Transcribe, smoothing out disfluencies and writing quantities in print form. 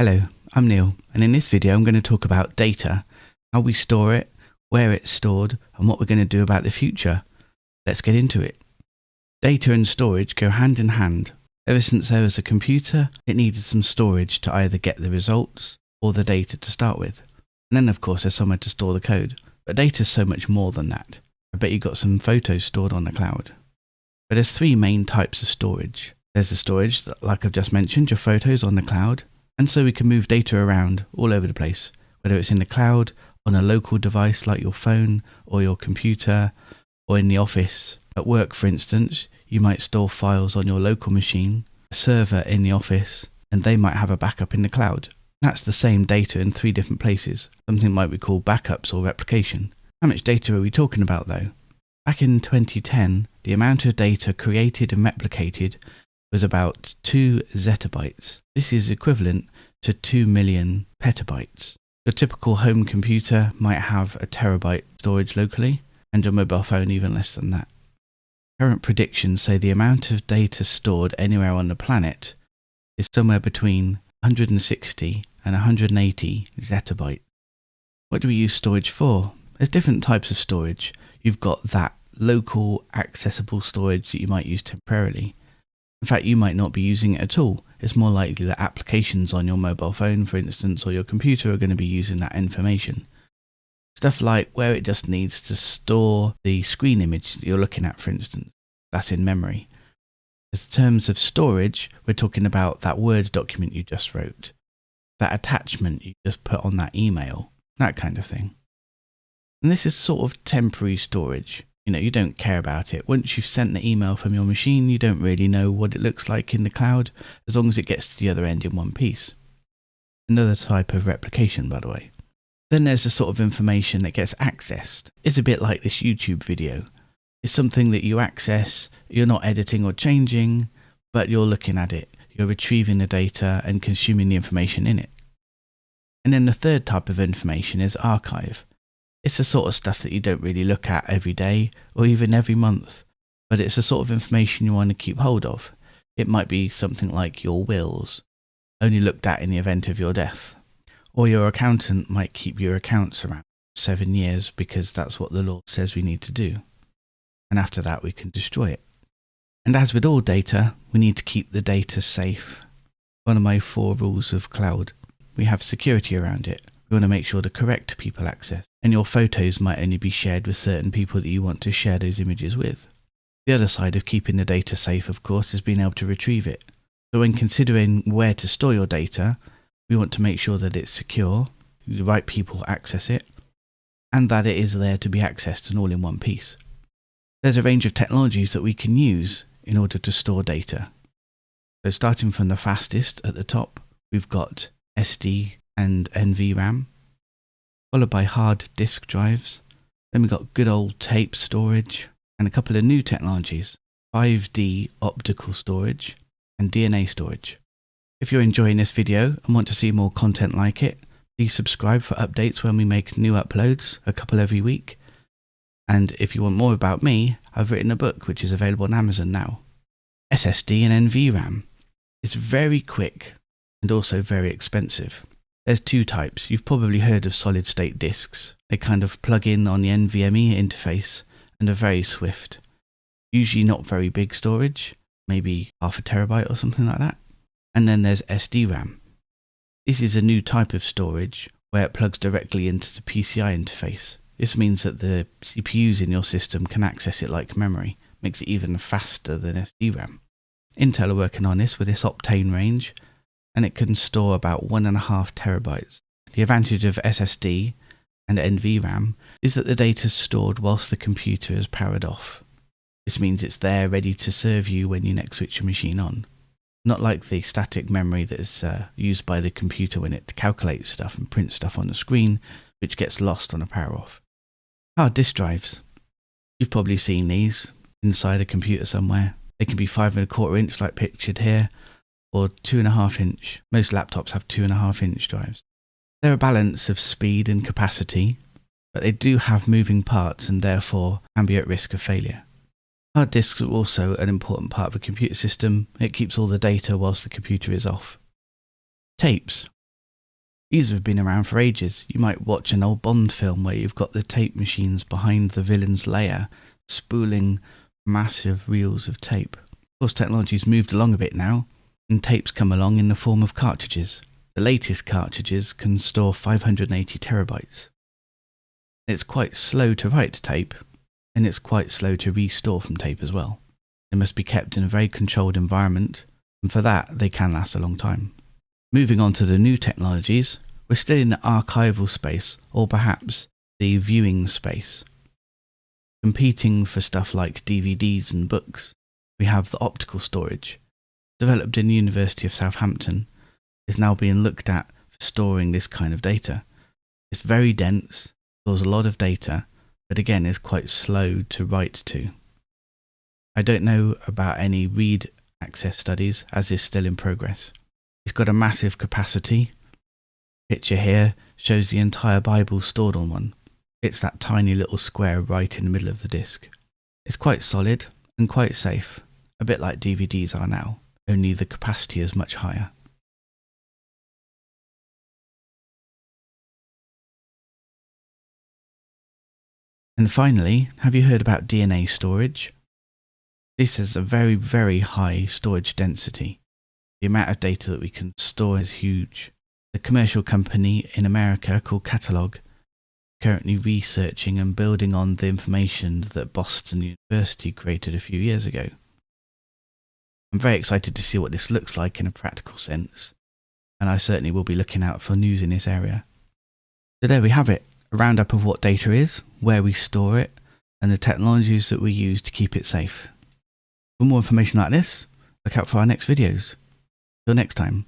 Hello, I'm Neil, and in this video I'm going to talk about data, how we store it, where it's stored, and what we're going to do about the future. Let's get into it. Data and storage go hand in hand. Ever since there was a computer, it needed some storage to either get the results or the data to start with. And then of course there's somewhere to store the code. But data is so much more than that. I bet you got some photos stored on the cloud. But there's three main types of storage. There's the storage, like I've just mentioned, your photos on the cloud. And so we can move data around all over the place, whether it's in the cloud, on a local device like your phone or your computer, or in the office. At work, for instance, you might store files on your local machine, a server in the office, and they might have a backup in the cloud. That's the same data in three different places. Something might be called backups or replication. How much data are we talking about though? Back in 2010, the amount of data created and replicated was about 2 zettabytes. This is equivalent to 2 million petabytes. Your typical home computer might have a terabyte storage locally, and your mobile phone even less than that. Current predictions say the amount of data stored anywhere on the planet is somewhere between 160 and 180 zettabytes. What do we use storage for? There's different types of storage. You've got that local accessible storage that you might use temporarily. In fact, you might not be using it at all. It's more likely that applications on your mobile phone, for instance, or your computer are going to be using that information. Stuff like where it just needs to store the screen image that you're looking at, for instance. That's in memory. In terms of storage, we're talking about that Word document you just wrote, that attachment you just put on that email, that kind of thing. And this is sort of temporary storage. You don't care about it. Once you've sent the email from your machine, you don't really know what it looks like in the cloud, as long as it gets to the other end in one piece. Another type of replication, by the way. Then there's the sort of information that gets accessed. It's a bit like this YouTube video. It's something that you access, you're not editing or changing, but you're looking at it. You're retrieving the data and consuming the information in it. And then the third type of information is archive. It's the sort of stuff that you don't really look at every day or even every month, but it's the sort of information you want to keep hold of. It might be something like your wills, only looked at in the event of your death. Or your accountant might keep your accounts around 7 years because that's what the law says we need to do. And after that we can destroy it. And as with all data, we need to keep the data safe. One of my 4 rules of cloud. We have security around it. We want to make sure the correct people access. And your photos might only be shared with certain people that you want to share those images with. The other side of keeping the data safe, of course, is being able to retrieve it. So when considering where to store your data, we want to make sure that it's secure, the right people access it, and that it is there to be accessed and all in one piece. There's a range of technologies that we can use in order to store data. So starting from the fastest at the top, we've got SSD and NVRAM, followed by hard disk drives. Then we've got good old tape storage and a couple of new technologies, 5D optical storage and DNA storage. If you're enjoying this video and want to see more content like it, please subscribe for updates when we make new uploads, a couple every week. And if you want more about me, I've written a book which is available on Amazon now. SSD and NVRAM. It's very quick and also very expensive. There's 2 types. You've probably heard of solid state disks. They kind of plug in on the NVMe interface and are very swift. Usually not very big storage, maybe half a terabyte or something like that. And then there's SD-RAM. This is a new type of storage where it plugs directly into the PCI interface. This means that the CPUs in your system can access it like memory. Makes it even faster than SD-RAM. Intel are working on this with this Optane range, and it can store about 1.5 terabytes. The advantage of SSD and NVRAM is that the data is stored whilst the computer is powered off. This means it's there ready to serve you when you next switch your machine on. Not like the static memory that is used by the computer when it calculates stuff and prints stuff on the screen, which gets lost on a power off. Hard disk drives. You've probably seen these inside a computer somewhere. They can be 5.25 inch like pictured here, or 2.5 inch. Most laptops have 2.5 inch drives. They're a balance of speed and capacity, but they do have moving parts and therefore can be at risk of failure. Hard disks are also an important part of a computer system. It keeps all the data whilst the computer is off. Tapes. These have been around for ages. You might watch an old Bond film where you've got the tape machines behind the villain's lair, spooling massive reels of tape. Of course, technology's moved along a bit now, and tapes come along in the form of cartridges. The latest cartridges can store 580 terabytes. It's quite slow to write to tape, and it's quite slow to restore from tape as well. They must be kept in a very controlled environment, and for that they can last a long time. Moving on to the new technologies, we're still in the archival space, or perhaps the viewing space. Competing for stuff like DVDs and books, we have the optical storage, developed in the University of Southampton, is now being looked at for storing this kind of data. It's very dense, stores a lot of data, but again is quite slow to write to. I don't know about any read access studies, as is still in progress. It's got a massive capacity. Picture here shows the entire Bible stored on one. It's that tiny little square right in the middle of the disk. It's quite solid and quite safe, a bit like DVDs are now, only the capacity is much higher. And finally, have you heard about DNA storage? This has a very, very high storage density. The amount of data that we can store is huge. The commercial company in America called Catalog is currently researching and building on the information that Boston University created a few years ago. I'm very excited to see what this looks like in a practical sense, and I certainly will be looking out for news in this area. So there we have it, a roundup of what data is, where we store it, and the technologies that we use to keep it safe. For more information like this, look out for our next videos. Till next time.